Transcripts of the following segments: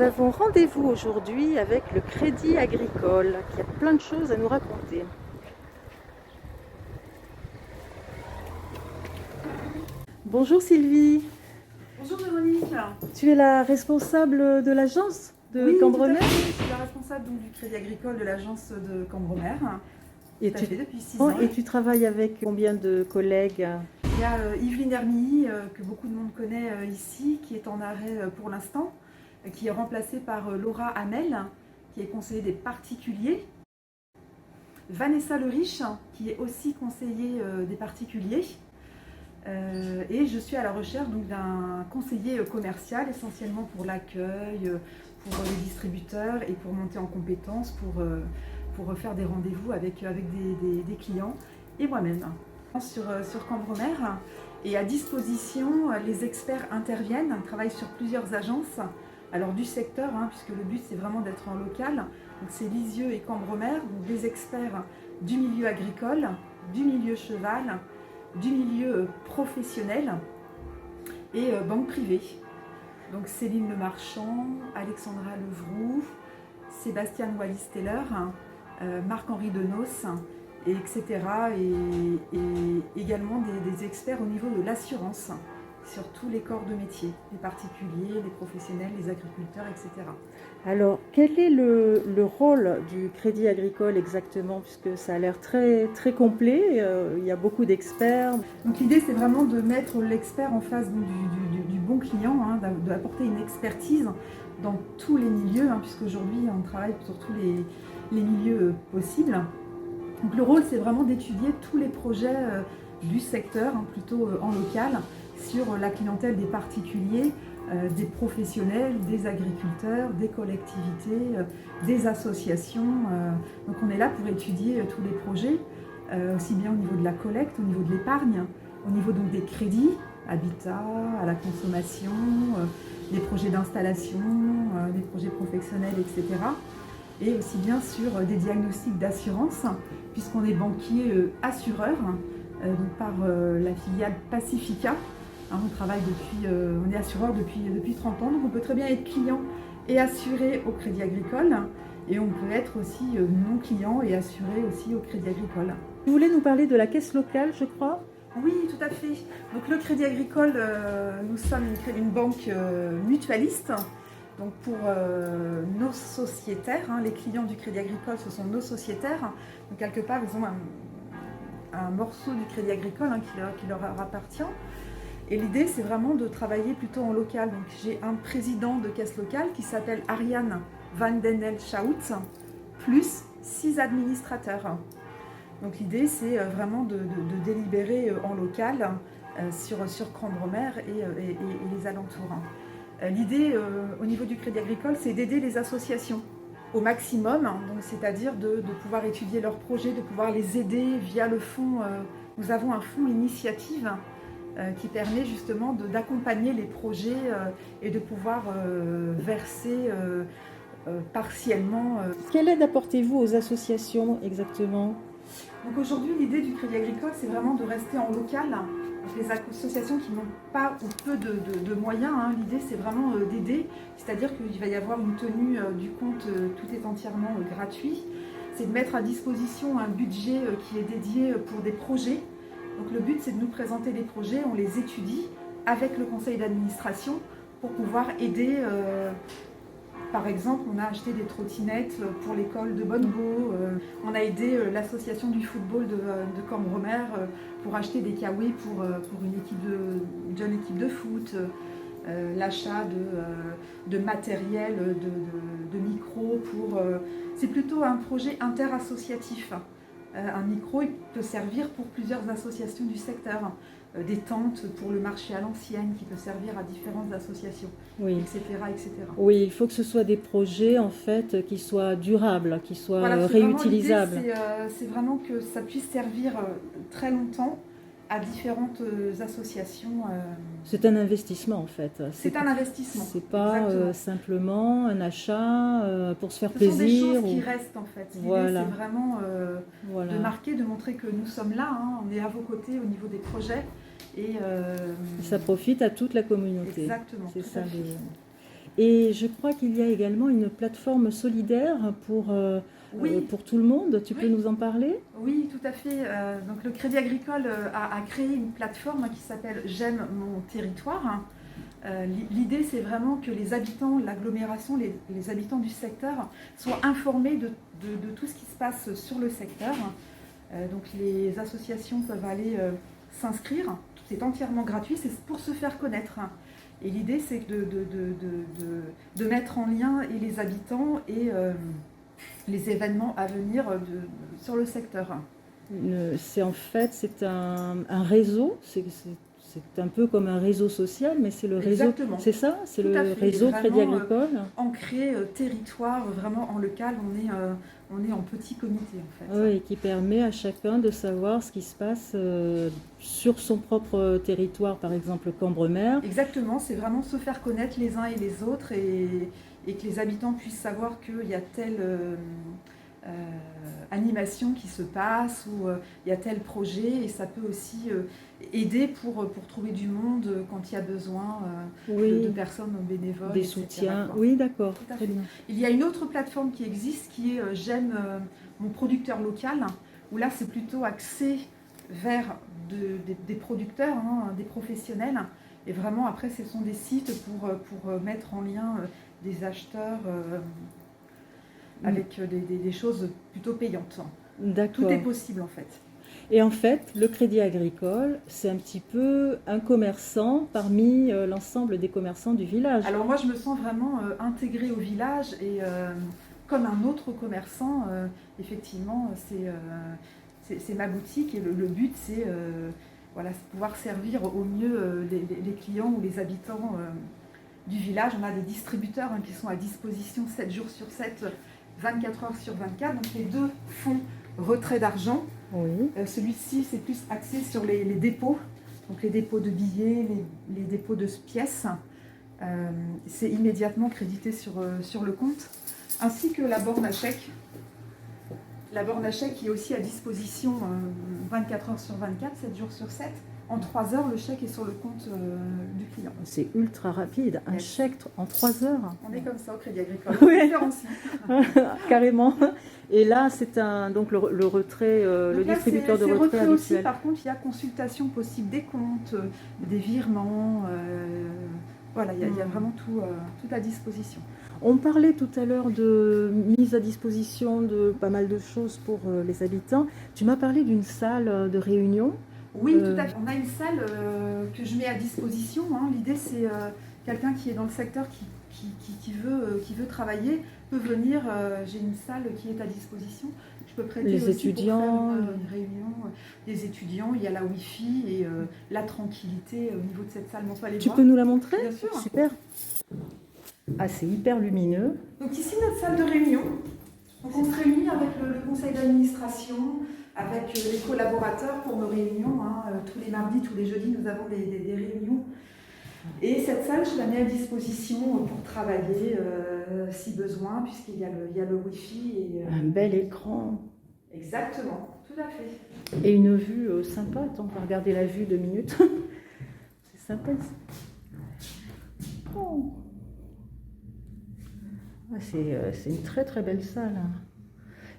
Nous avons rendez-vous aujourd'hui avec le Crédit Agricole qui a plein de choses à nous raconter. Bonjour Sylvie, Bonjour Véronique. tu es la responsable de l'agence de Oui, tout à Cambremer fait. Je suis la responsable donc, du Crédit Agricole de l'agence de Cambremer. et Tout à tu, fait, depuis 6 ans. et tu travailles avec combien de collègues? Il y a Yveline Hermilly, que beaucoup de monde connaît ici, qui est en arrêt pour l'instant, qui est remplacée par Laura Hamel, qui est conseillère des particuliers. Vanessa Le Riche, qui est aussi conseiller des particuliers. Et je suis à la recherche d'un conseiller commercial, essentiellement pour l'accueil, pour les distributeurs et pour monter en compétences, pour faire des rendez-vous avec des clients et moi-même. Sur Cambremer, et à disposition, les experts interviennent, travaillent sur plusieurs agences, alors du secteur, puisque le but c'est vraiment d'être en local. Donc c'est Lisieux et Cambremer, donc des experts du milieu agricole, du milieu cheval, du milieu professionnel et banque privée. Donc Céline Lemarchand, Alexandra Levroux, Sébastien Wallis-Teller, Marc-Henri Denos, et etc. Et également des experts au niveau de l'assurance sur tous les corps de métier, les particuliers, les professionnels, les agriculteurs, etc. Alors, quel est le rôle du Crédit Agricole exactement, puisque ça a l'air très, très complet, il y a beaucoup d'experts. Donc l'idée c'est vraiment de mettre l'expert en face du bon client, d'apporter une expertise dans tous les milieux, puisqu'aujourd'hui on travaille sur tous les milieux possibles. Donc le rôle c'est vraiment d'étudier tous les projets du secteur, plutôt en local, sur la clientèle des particuliers, des professionnels, des agriculteurs, des collectivités, des associations. Donc on est là pour étudier tous les projets, aussi bien au niveau de la collecte, au niveau de l'épargne, au niveau donc des crédits, habitat, à la consommation, les projets d'installation, les projets professionnels, etc. Et aussi bien sur des diagnostics d'assurance, puisqu'on est banquier assureur, donc par la filiale Pacifica. On travaille on est assureur depuis 30 ans, donc on peut très bien être client et assuré au Crédit Agricole, et on peut être aussi non client et assuré aussi au Crédit Agricole. Vous voulez nous parler de la caisse locale, je crois? Oui, tout à fait. Donc le Crédit Agricole, nous sommes une banque mutualiste. Donc pour nos sociétaires, les clients du Crédit Agricole, ce sont nos sociétaires. Donc quelque part, ils ont un morceau du Crédit Agricole qui leur appartient. Et l'idée, c'est vraiment de travailler plutôt en local. Donc j'ai un président de caisse locale qui s'appelle Ariane Van Den El-Schout, plus 6 administrateurs. Donc l'idée, c'est vraiment de délibérer en local sur Cambremer et les alentours. L'idée au niveau du Crédit Agricole, c'est d'aider les associations au maximum, donc c'est-à-dire de pouvoir étudier leurs projets, de pouvoir les aider via le fonds. Nous avons un fonds initiative qui permet justement d'accompagner les projets et de pouvoir verser partiellement. Quelle aide apportez-vous aux associations exactement? Donc aujourd'hui, l'idée du Crédit Agricole, c'est vraiment de rester en local. Donc les associations qui n'ont pas ou peu de moyens, l'idée c'est vraiment d'aider, c'est-à-dire qu'il va y avoir une tenue du compte, tout est entièrement gratuit. C'est de mettre à disposition un budget qui est dédié pour des projets. Donc le but c'est de nous présenter les projets, on les étudie avec le conseil d'administration pour pouvoir aider. Par exemple, on a acheté des trottinettes pour l'école de Bonnebeau, on a aidé l'association du football de Cambremer pour acheter des kawaii pour une jeune équipe de foot, l'achat de matériel, de micros c'est plutôt un projet interassociatif. Un micro il peut servir pour plusieurs associations du secteur. Des tentes pour le marché à l'ancienne qui peut servir à différentes associations, Oui. etc., etc. Oui, il faut que ce soit des projets en fait qui soient durables, qui soient Voilà, réutilisables. C'est vraiment que ça puisse servir très longtemps à différentes associations. C'est un investissement en fait. C'est un investissement. C'est pas simplement un achat pour se faire Ce plaisir. sont des choses qui restent en fait. L'idée Voilà. c'est vraiment de marquer, de montrer que nous sommes là, on est à vos côtés au niveau des projets. Et ça profite à toute la communauté. Exactement. C'est ça. Et je crois qu'il y a également une plateforme solidaire Oui, pour tout le monde. Tu peux oui. nous en parler? Oui, tout à fait. Donc le Crédit Agricole a créé une plateforme qui s'appelle J'aime mon territoire. L'idée, c'est vraiment que les habitants de l'agglomération, les habitants du secteur, soient informés de tout ce qui se passe sur le secteur. Donc les associations peuvent aller s'inscrire. C'est entièrement gratuit, c'est pour se faire connaître. Et l'idée, c'est de mettre en lien et les habitants et les événements à venir sur le secteur. C'est en fait, c'est un réseau, c'est un peu comme un réseau social, mais c'est le réseau, Exactement. c'est ça? C'est Tout à le fait. réseau Vraiment, Crédit Agricole? ancré territoire, vraiment en local, on est en petit comité en fait. Oui, et qui permet à chacun de savoir ce qui se passe sur son propre territoire, par exemple Cambremer. Exactement, c'est vraiment se faire connaître les uns et les autres et que les habitants puissent savoir qu'il y a telle animation qui se passe ou il y a tel projet et ça peut aussi aider pour trouver du monde quand il y a besoin Oui, de personnes bénévoles, des etc., soutiens. quoi. Oui, d'accord, Tout à très fait. bien. Il y a une autre plateforme qui existe qui est J'aime mon producteur local, où là c'est plutôt axé vers des producteurs, hein, des professionnels. Et vraiment après ce sont des sites pour mettre en lien des acheteurs avec des choses plutôt payantes. Tout est D'accord. possible en fait. Et en fait, le Crédit Agricole, c'est un petit peu un commerçant parmi l'ensemble des commerçants du village. Alors moi je me sens vraiment intégrée au village et comme un autre commerçant, effectivement c'est ma boutique et le but c'est voilà, pouvoir servir au mieux les clients ou les habitants du village. On a des distributeurs qui sont à disposition 7 jours sur 7, 24 heures sur 24. Donc les deux font retrait d'argent. Oui. Celui-ci c'est plus axé sur les dépôts, donc les dépôts de billets, les dépôts de pièces. C'est immédiatement crédité sur le compte, ainsi que la borne à chèque. La borne à chèque qui est aussi à disposition 24 heures sur 24, 7 jours sur 7. En 3 heures, le chèque est sur le compte du client. C'est ultra rapide, un Yes. chèque en 3 heures. On est comme ça au Crédit Agricole. Oui. Différencie. Carrément. Et là, c'est donc le retrait, le Donc là, distributeur de c'est retrait retrait aussi. habituel. Par contre, il y a consultation possible des comptes, des virements. Voilà, il y a vraiment tout à disposition. On parlait tout à l'heure de mise à disposition de pas mal de choses pour les habitants. Tu m'as parlé d'une salle de réunion. Oui, tout à fait. On a une salle que je mets à disposition. L'idée, c'est quelqu'un qui est dans le secteur qui veut travailler peut venir. J'ai une salle qui est à disposition. Je peux prêter Les aussi étudiants, pour faire une réunion des étudiants. Il y a la Wi-Fi et la tranquillité au niveau de cette salle. On peut aller tu voir. peux nous la montrer? Bien sûr. Super. Ah, c'est hyper lumineux. Donc ici, notre salle de réunion. Donc on se réunit avec le conseil d'administration, avec les collaborateurs pour nos réunions. Tous les mardis, tous les jeudis, nous avons des réunions. Et cette salle, je la mets à disposition pour travailler si besoin, puisqu'il y a le Wi-Fi. Et, Un bel écran. Exactement, tout à fait. Et une vue sympa. Attends, on va regarder la vue 2 minutes. C'est sympa ici. Oh. Ah, c'est une très très belle salle.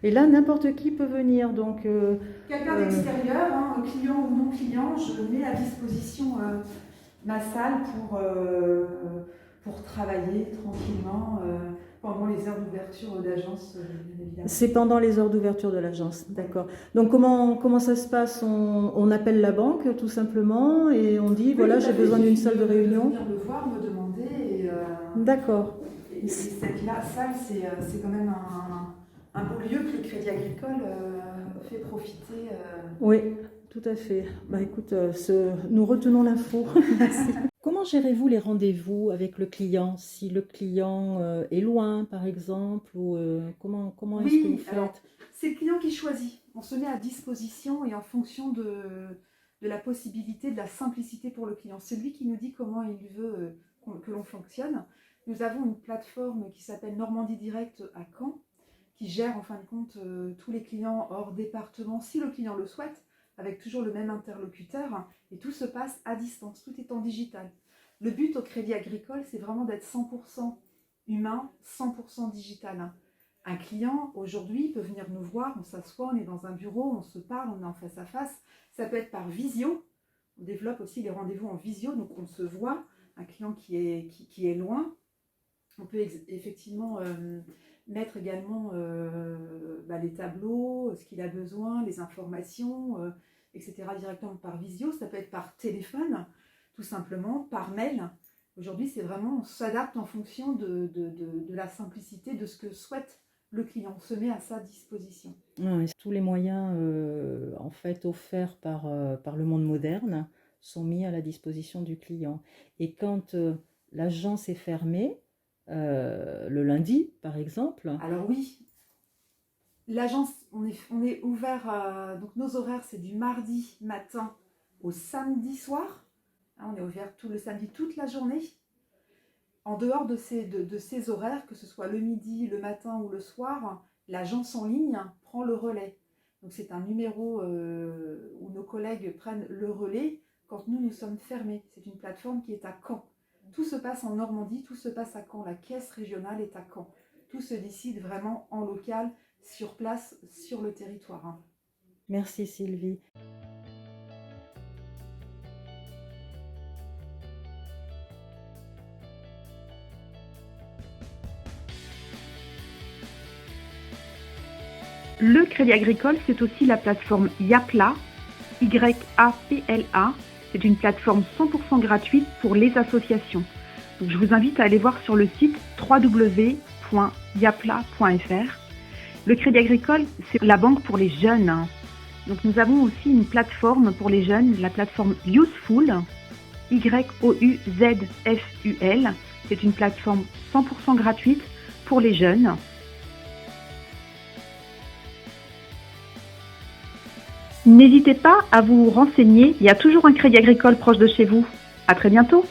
Et là, n'importe qui peut venir. Donc, Quelqu'un d'extérieur, client ou non client, je mets à disposition ma salle pour travailler tranquillement pendant les heures d'ouverture d'agence, bien évidemment. c'est pendant les heures d'ouverture de l'agence, d'accord. Donc comment ça se passe? On appelle la banque tout simplement et on dit voilà, Oui, tout à j'ai fait, besoin il d'une suffit salle de réunion. venir me voir, me demander. D'accord. Et cette salle, c'est quand même un beau lieu que le Crédit Agricole fait profiter. Oui, tout à fait. Bah écoute, nous retenons l'info. Merci. Comment gérez-vous les rendez-vous avec le client? Si le client est loin, par exemple, ou comment est-ce que vous Oui, alors faites? c'est le client qui choisit. On se met à disposition et en fonction de la possibilité, de la simplicité pour le client. C'est lui qui nous dit comment il veut que l'on fonctionne. Nous avons une plateforme qui s'appelle Normandie Direct à Caen, qui gère en fin de compte tous les clients hors département, si le client le souhaite, avec toujours le même interlocuteur. Et tout se passe à distance, tout est en digital. Le but au Crédit Agricole, c'est vraiment d'être 100% humain, 100% digital. Un client, aujourd'hui, peut venir nous voir, on s'assoit, on est dans un bureau, on se parle, on est en face à face. Ça peut être par visio. On développe aussi les rendez-vous en visio, donc on se voit. Un client qui est loin. On peut effectivement mettre également les tableaux, ce qu'il a besoin, les informations, etc. directement par visio. Ça peut être par téléphone, tout simplement, par mail. Aujourd'hui, c'est vraiment, on s'adapte en fonction de la simplicité, de ce que souhaite le client. On se met à sa disposition. Ouais, tous les moyens en fait offerts par le monde moderne sont mis à la disposition du client. Et quand l'agence est fermée, le lundi par exemple, Alors oui, l'agence, on est ouvert, donc nos horaires, c'est du mardi matin au samedi soir. Hein, on est ouvert tout le samedi, toute la journée. En dehors de ces horaires, que ce soit le midi, le matin ou le soir, l'agence en ligne prend le relais. Donc c'est un numéro où nos collègues prennent le relais quand nous sommes fermés. C'est une plateforme qui est à Caen. Tout se passe en Normandie, tout se passe à Caen. La caisse régionale est à Caen. Tout se décide vraiment en local, sur place, sur le territoire. Hein. Merci Sylvie. Le Crédit Agricole, c'est aussi la plateforme Yapla, YAPLA. C'est une plateforme 100% gratuite pour les associations. Donc, je vous invite à aller voir sur le site www.yapla.fr. Le Crédit Agricole, c'est la banque pour les jeunes. Donc, nous avons aussi une plateforme pour les jeunes, la plateforme Youthful, YOUZFUL. C'est une plateforme 100% gratuite pour les jeunes. N'hésitez pas à vous renseigner, il y a toujours un Crédit Agricole proche de chez vous. À très bientôt.